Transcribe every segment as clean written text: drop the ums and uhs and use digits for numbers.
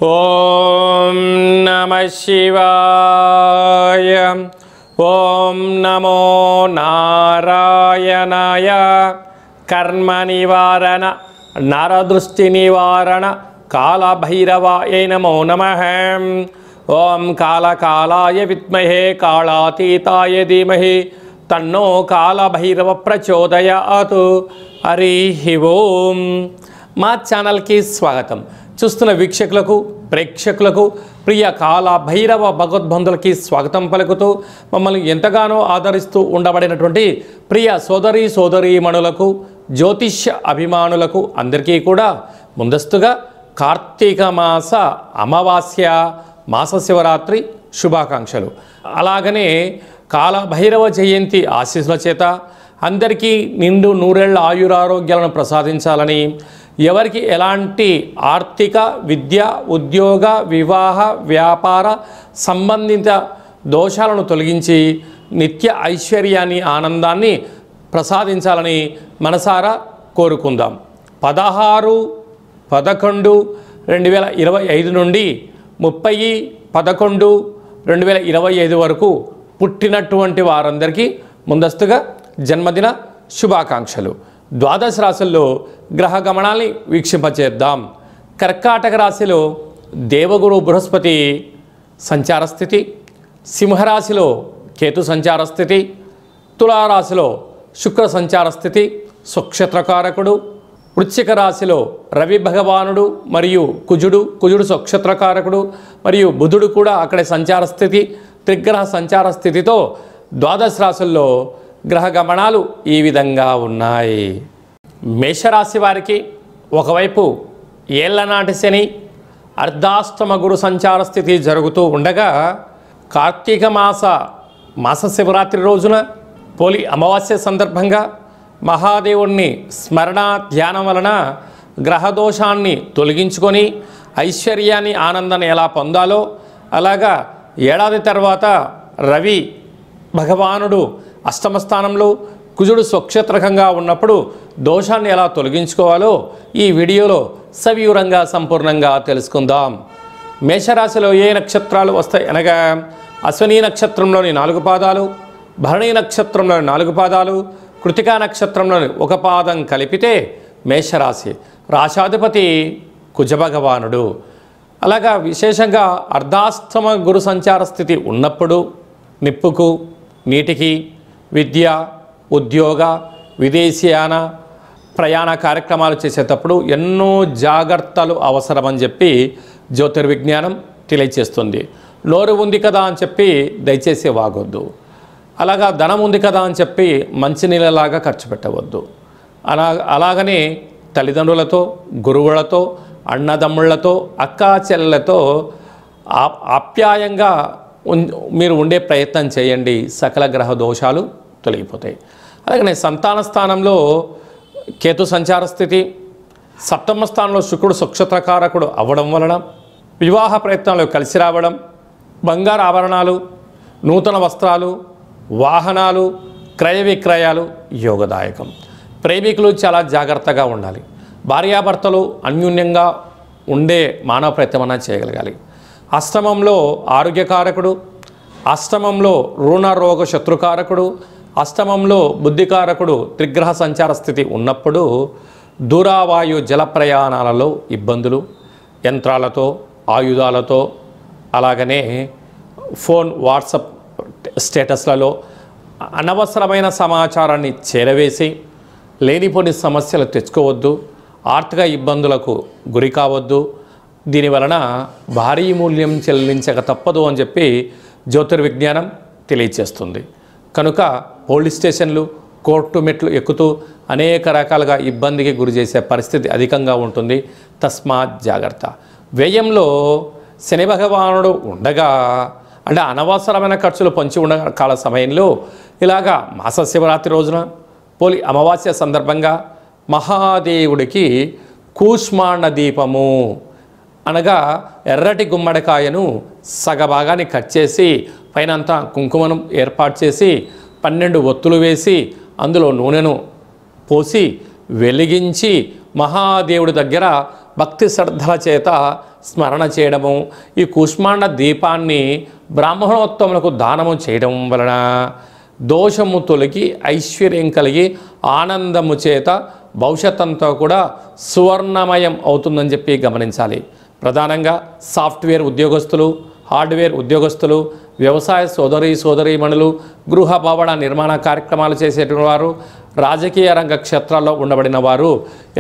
ఓం నమః శివాయ. ఓం నమో నారాయణాయ. కర్మ నివారణ నరదృష్టి నివారణ కాళభైరవాయ నమో నమః. ఓం కాళకాలాయ విద్మహే కాళాతీతాయ ధీమహి తన్నో కాళభైరవ ప్రచోదయాత్. హరి ఓం. మా ఛానల్కి స్వాగతం. చూస్తున్న వీక్షకులకు ప్రేక్షకులకు ప్రియ కాళభైరవ భగవద్బంధులకి స్వాగతం పలుకుతూ మమ్మల్ని ఎంతగానో ఆదరిస్తూ ఉండబడినటువంటి ప్రియ సోదరీమణులకు జ్యోతిష్య అభిమానులకు అందరికీ కూడా ముందస్తుగా కార్తీక మాస అమావాస్య మాస శివరాత్రి శుభాకాంక్షలు. అలాగనే కాళభైరవ జయంతి ఆశీస్సుల చేత అందరికీ నిండు నూరేళ్ల ఆయురారోగ్యాలను ప్రసాదించాలని, ఎవరికి ఎలాంటి ఆర్థిక, విద్య, ఉద్యోగ, వివాహ, వ్యాపార సంబంధిత దోషాలను తొలగించి నిత్య ఐశ్వర్యాన్ని, ఆనందాన్ని ప్రసాదించాలని మనసారా కోరుకుందాం. 16/11/2025 నుండి 30/11/2025 వరకు పుట్టినటువంటి వారందరికీ ముందస్తుగా జన్మదిన శుభాకాంక్షలు. ద్వాదశ రాశుల్లో గ్రహ గమనాల్ని వీక్షింపచేద్దాం. కర్కాటక రాశిలో దేవగురు బృహస్పతి సంచార స్థితి, సింహరాశిలో కేతు సంచార స్థితి, తులారాశిలో శుక్ర సంచార స్థితి స్వక్షత్రకారకుడు, వృశ్చిక రాశిలో రవి భగవానుడు మరియు కుజుడు స్వక్షత్రకారకుడు మరియు బుధుడు కూడా అక్కడే సంచార స్థితి, త్రిగ్రహ సంచార స్థితితో ద్వాదశ రాశుల్లో గ్రహ గమనాలు ఈ విధంగా ఉన్నాయి. మేషరాశి వారికి ఒకవైపు ఏళ్లనాటి శని అర్ధాష్టమ గురు సంచార స్థితి జరుగుతూ ఉండగా, కార్తీక మాస శివరాత్రి రోజున పోలి అమావాస్య సందర్భంగా మహాదేవుణ్ణి స్మరణ ధ్యానం వలన గ్రహదోషాన్ని తొలగించుకొని ఐశ్వర్యాన్ని, ఆనందాన్ని ఎలా పొందాలో, అలాగా ఏడాది తర్వాత రవి భగవానుడు అష్టమ స్థానంలో, కుజుడు స్వక్షేత్రకంగా ఉన్నప్పుడు దోషాన్ని ఎలా తొలగించుకోవాలో ఈ వీడియోలో సవివరంగా సంపూర్ణంగా తెలుసుకుందాం. మేషరాశిలో ఏ నక్షత్రాలు వస్తాయి అనగా, అశ్విని నక్షత్రంలోని 4 పాదాలు, భరణి నక్షత్రంలోని 4 పాదాలు, కృతికా నక్షత్రంలోని 1 పాదం కలిపితే మేషరాశి. రాశాధిపతి కుజభగవానుడు. అలాగా విశేషంగా అర్ధాష్టమ గురు సంచార స్థితి ఉన్నప్పుడు నిప్పుకు, నీటికి, విద్య, ఉద్యోగ, విదేశీయాన ప్రయాణ కార్యక్రమాలు చేసేటప్పుడు ఎన్నో జాగ్రత్తలు అవసరమని చెప్పి జ్యోతిర్విజ్ఞానం తెలియచేస్తుంది. నోరు ఉంది కదా అని చెప్పి దయచేసి వాగొద్దు. అలాగా ధనం ఉంది కదా అని చెప్పి మంచినీళ్ళలాగా ఖర్చు పెట్టవద్దు. అలాగనే తల్లిదండ్రులతో, గురువులతో, అన్నదమ్ముళ్లతో, అక్కా చెల్లెలతో ఆప్యాయంగా మీరు ఉండే ప్రయత్నం చేయండి. సకల గ్రహ దోషాలు తొలగిపోతాయి. అలాగనే సంతాన స్థానంలో కేతు సంచార స్థితి, సప్తమ స్థానంలో శుక్రుడు స్వక్షత్రకారకుడు అవ్వడం వలన వివాహ ప్రయత్నాలు కలిసి రావడం, బంగారు ఆభరణాలు, నూతన వస్త్రాలు, వాహనాలు, క్రయ విక్రయాలు యోగదాయకం. ప్రేమికులు చాలా జాగ్రత్తగా ఉండాలి. భార్యాభర్తలు అన్యోన్యంగా ఉండే మానవ ప్రయత్నం చేయగలగాలి. అష్టమంలో ఆరోగ్యకారకుడు, అష్టమంలో రుణ రోగ శత్రుకారకుడు, అష్టమంలో బుద్ధికారకుడు త్రిగ్రహ సంచార స్థితి ఉన్నప్పుడు దూరావాయు జల ప్రయాణాలలో ఇబ్బందులు, యంత్రాలతో, ఆయుధాలతో, అలాగనే ఫోన్, వాట్సాప్ స్టేటస్లలో అనవసరమైన సమాచారాన్ని చేరవేసి లేనిపోని సమస్యలు తెచ్చుకోవద్దు. ఆర్థిక ఇబ్బందులకు గురి కావద్దు. దీనివలన భారీ మూల్యం చెల్లించక తప్పదు అని చెప్పి జ్యోతిర్విజ్ఞానం తెలియచేస్తుంది. కనుక పోలీస్ స్టేషన్లు, కోర్టు మెట్లు ఎక్కుతూ అనేక రకాలుగా ఇబ్బందికి గురి చేసే పరిస్థితి అధికంగా ఉంటుంది. తస్మాత్ జాగ్రత్త. వ్యయంలో శని భగవానుడు ఉండగా, అంటే అనవసరమైన ఖర్చులు పొంచి ఉన్న కాల సమయంలో ఇలాగా మాస శివరాత్రి రోజున పోలి అమావాస్య సందర్భంగా మహాదేవుడికి కూష్మాండ దీపము అనగా ఎర్రటి గుమ్మడికాయను సగభాగాన్ని కట్ చేసి పైనంతా కుంకుమను ఏర్పాటు చేసి 12 ఒత్తులు వేసి అందులో నూనెను పోసి వెలిగించి మహాదేవుడి దగ్గర భక్తి శ్రద్ధల చేత స్మరణ చేయడము, ఈ కూష్మాండ దీపాన్ని బ్రాహ్మణోత్తములకు దానము చేయడం వలన దోషము తొలగి ఐశ్వర్యం కలిగి ఆనందము చేత భవిష్యత్తంతో కూడా సువర్ణమయం అవుతుందని చెప్పి గమనించాలి. ప్రధానంగా సాఫ్ట్వేర్ ఉద్యోగస్తులు, హార్డ్వేర్ ఉద్యోగస్తులు, వ్యవసాయ సోదరీమణులు, గృహ భవన నిర్మాణ కార్యక్రమాలు చేసేటువంటి వారు, రాజకీయ రంగ క్షేత్రాల్లో ఉండబడిన వారు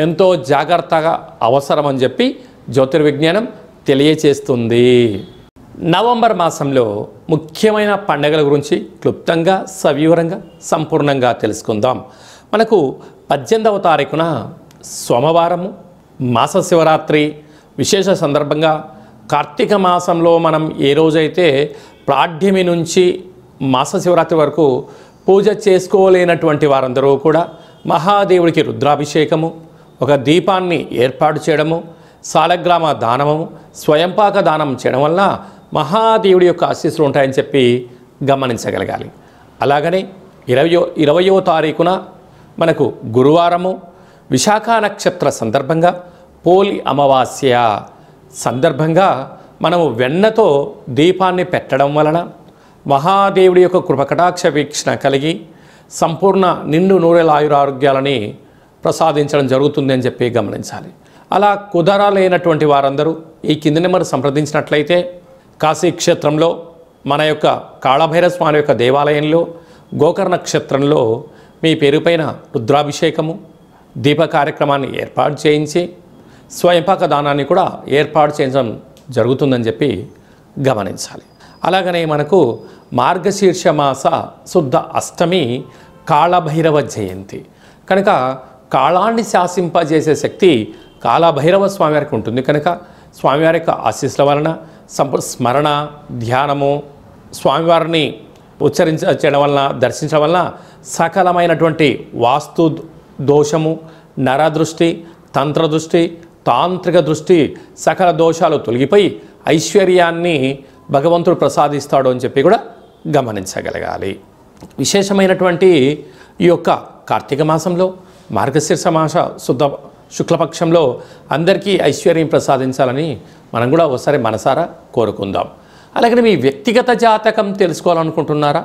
ఎంతో జాగ్రత్తగా అవసరమని చెప్పి జ్యోతిర్విజ్ఞానం తెలియచేస్తుంది. నవంబర్ మాసంలో ముఖ్యమైన పండుగల గురించి క్లుప్తంగా సవివరంగా సంపూర్ణంగా తెలుసుకుందాం. మనకు 18వ తారీఖున సోమవారము మాస శివరాత్రి విశేష సందర్భంగా కార్తీక మాసంలో మనం ఏ రోజైతే ప్రాఢ్యమి నుంచి మాస శివరాత్రి వరకు పూజ చేసుకోలేనటువంటి వారందరూ కూడా మహాదేవుడికి రుద్రాభిషేకము, ఒక దీపాన్ని ఏర్పాటు చేయడము, సాలగ్రామ దానము, స్వయంపాక దానం చేయడం వల్ల మహాదేవుడి యొక్క ఆశీస్సులు ఉంటాయని చెప్పి గమనించగలగాలి. అలాగనే 20వ తారీఖున మనకు గురువారము విశాఖ నక్షత్ర సందర్భంగా పోలి అమావాస్య సందర్భంగా మనము వెన్నతో దీపాన్ని పెట్టడం వలన మహాదేవుడి యొక్క కృపకటాక్ష వీక్షణ కలిగి సంపూర్ణ నిండు నూరేల ఆయురారోగ్యాలని ప్రసాదించడం జరుగుతుంది అని చెప్పి గమనించాలి. అలా కుదరలేనటువంటి వారందరూ ఈ కింది నెంబర్ సంప్రదించినట్లయితే కాశీ క్షేత్రంలో మన యొక్క కాళభైరవ స్వామి యొక్క దేవాలయంలో గోకర్ణ క్షేత్రంలో మీ పేరుపైన రుద్రాభిషేకము, దీప కార్యక్రమాన్ని ఏర్పాటు చేయించి స్వయంపాక దానాన్ని కూడా ఏర్పాటు చేయడం జరుగుతుందని చెప్పి గమనించాలి. అలాగనే మనకు మార్గశీర్ష మాస శుద్ధ అష్టమి కాళభైరవ జయంతి కనుక కాళాన్ని శాసింపజేసే శక్తి కాళభైరవ స్వామివారికి ఉంటుంది. కనుక స్వామివారి యొక్క ఆశీస్సుల వలన స్మరణ ధ్యానము, స్వామివారిని చేయడం వలన దర్శించడం వలన సకలమైనటువంటి వాస్తు దోషము, నరదృష్టి, తంత్రదృష్టి, తాంత్రిక దృష్టి సకల దోషాలు తొలగిపోయి ఐశ్వర్యాన్ని భగవంతుడు ప్రసాదిస్తాడు అని చెప్పి కూడా గమనించగలగాలి. విశేషమైనటువంటి ఈ యొక్క కార్తీక మాసంలో మార్గశీర్ష మాస శుక్లపక్షంలో అందరికీ ఐశ్వర్యం ప్రసాదించాలని మనం కూడా ఒకసారి మనసారా కోరుకుందాం. అలాగే మీ వ్యక్తిగత జాతకం తెలుసుకోవాలనుకుంటున్నారా?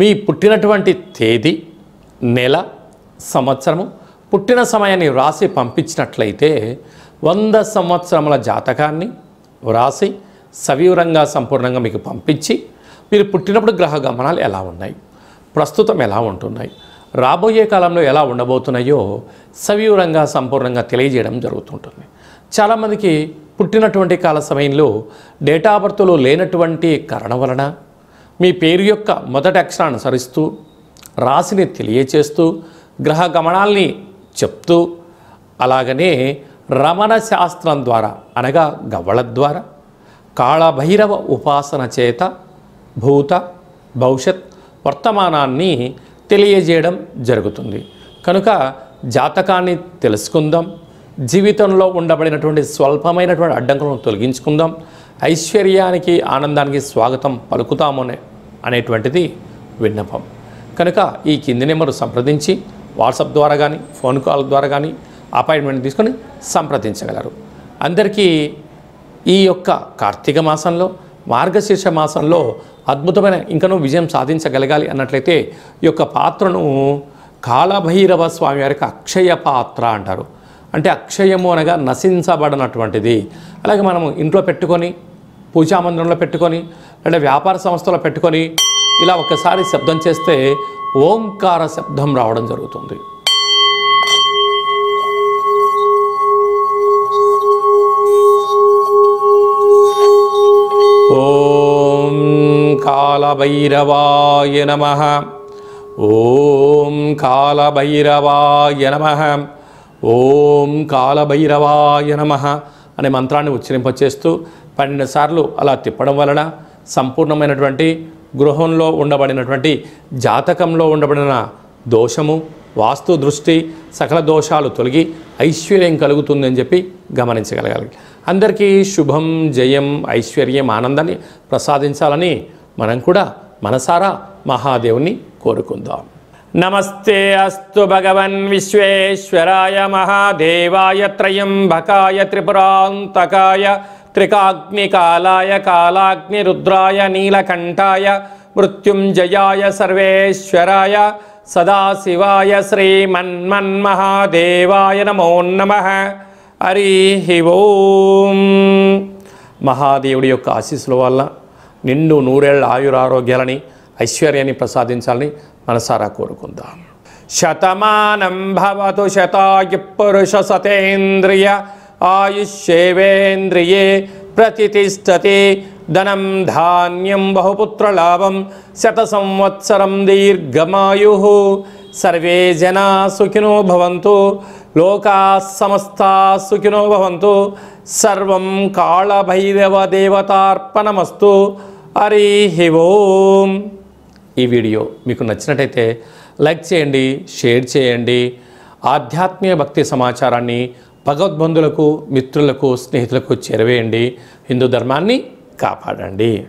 మీ పుట్టినటువంటి తేదీ, నెల, సంవత్సరము, పుట్టిన సమయాన్ని వ్రాసి పంపించినట్లయితే 100 సంవత్సరముల జాతకాన్ని వ్రాసి సవివరంగా సంపూర్ణంగా మీకు పంపించి మీరు పుట్టినప్పుడు గ్రహ గమనాలు ఎలా ఉన్నాయి, ప్రస్తుతం ఎలా ఉంటున్నాయి, రాబోయే కాలంలో ఎలా ఉండబోతున్నాయో సవివరంగా సంపూర్ణంగా తెలియజేయడం జరుగుతుంటుంది. చాలామందికి పుట్టినటువంటి కాల సమయంలో డేటా బర్త్లో లేనటువంటి కారణం వలన మీ పేరు యొక్క మొదటి అక్షరాన్ని అనుసరిస్తూ రాశిని తెలియచేస్తూ గ్రహ గమనాల్ని చెప్తూ అలాగనే రమణ శాస్త్రం ద్వారా అనగా గవ్వళ ద్వారా కాళభైరవ ఉపాసన చేత భూత భవిష్యత్ వర్తమానాన్ని తెలియజేయడం జరుగుతుంది. కనుక జాతకాన్ని తెలుసుకుందాం, జీవితంలో ఉండబడినటువంటి స్వల్పమైనటువంటి అడ్డంకులను తొలగించుకుందాం, ఐశ్వర్యానికి ఆనందానికి స్వాగతం పలుకుతాము అనేటువంటిది విన్నపం. కనుక ఈ కింది నెంబరు సంప్రదించి వాట్సాప్ ద్వారా కానీ ఫోన్ కాల్ ద్వారా కానీ అపాయింట్మెంట్ తీసుకొని సంప్రదించగలరు. అందరికీ ఈ యొక్క కార్తీక మాసంలో మార్గశీర్ష మాసంలో అద్భుతమైన ఇంకనూ విజయం సాధించగలగాలి అన్నట్లయితే ఈ యొక్క పాత్రను కాళభైరవ స్వామి వారికి అక్షయ పాత్ర అంటారు. అంటే అక్షయము అనగా నశించబడినటువంటిది. అలాగే మనము ఇంట్లో పెట్టుకొని పూజామందిరంలో పెట్టుకొని లేదా వ్యాపార సంస్థలో పెట్టుకొని ఇలా ఒకసారి శబ్దం చేస్తే ఓంకార శబ్దం రావడం జరుగుతుంది. ఓం కాళభైరవాయ నమః, ఓం కాళభైరవాయ నమః, ఓం కాళభైరవాయ నమః అనే మంత్రాన్ని ఉచ్చరింపచేస్తూ 12 సార్లు అలా తిప్పడం వలన సంపూర్ణమైనటువంటి గృహంలో ఉండబడినటువంటి జాతకంలో ఉండబడిన దోషము, వాస్తు దృష్టి, సకల దోషాలు తొలగి ఐశ్వర్యం కలుగుతుందని చెప్పి గమనించగలగాలి. అందరికీ శుభం, జయం, ఐశ్వర్యం, ఆనందాన్ని ప్రసాదించాలని మనం కూడా మనసారా మహాదేవుని కోరుకుందాం. నమస్తే అస్తు భగవన్ విశ్వేశ్వరాయ మహాదేవాయ త్రయంబకాయ త్రిపురాంతకాయ త్రికాగ్నికాలాయ కాలాగ్నిరుద్రాయ నీలకంఠాయ మృత్యుంజయాయ సర్వేశ్వరాయ సదాశివాయ శ్రీమన్మన్మహాదేవాయ నమో నమః. హరి ఓం. మహాదేవుడి యొక్క ఆశీస్సుల వల్ల నిండు నూరేళ్ల ఆయురారోగ్యాలని ఐశ్వర్యాన్ని ప్రసాదించాలని మనసారా కోరుకుందాం. శతమానం భవతు శతాయు పురుష సతేంద్రియ ఆయుష్యేవేంద్రియే ప్రతిష్టతి. ధనం ధాన్యం బహుపుత్రలాభం శత సంవత్సరం దీర్ఘమాయు. సర్వే జనా సుఖినో భవంతు. లోకా సమస్తా సుఖినో భవంతు. సర్వం కాళభైరవ దేవతార్పణమస్తు. హరి ఓం. ఈ వీడియో మీకు నచ్చినట్టయితే లైక్ చేయండి, షేర్ చేయండి. ఆధ్యాత్మిక భక్తి సమాచారాన్ని భగవద్బంధులకు, మిత్రులకు, స్నేహితులకు చేరవేయండి. హిందూ ధర్మాన్ని కాపాడండి.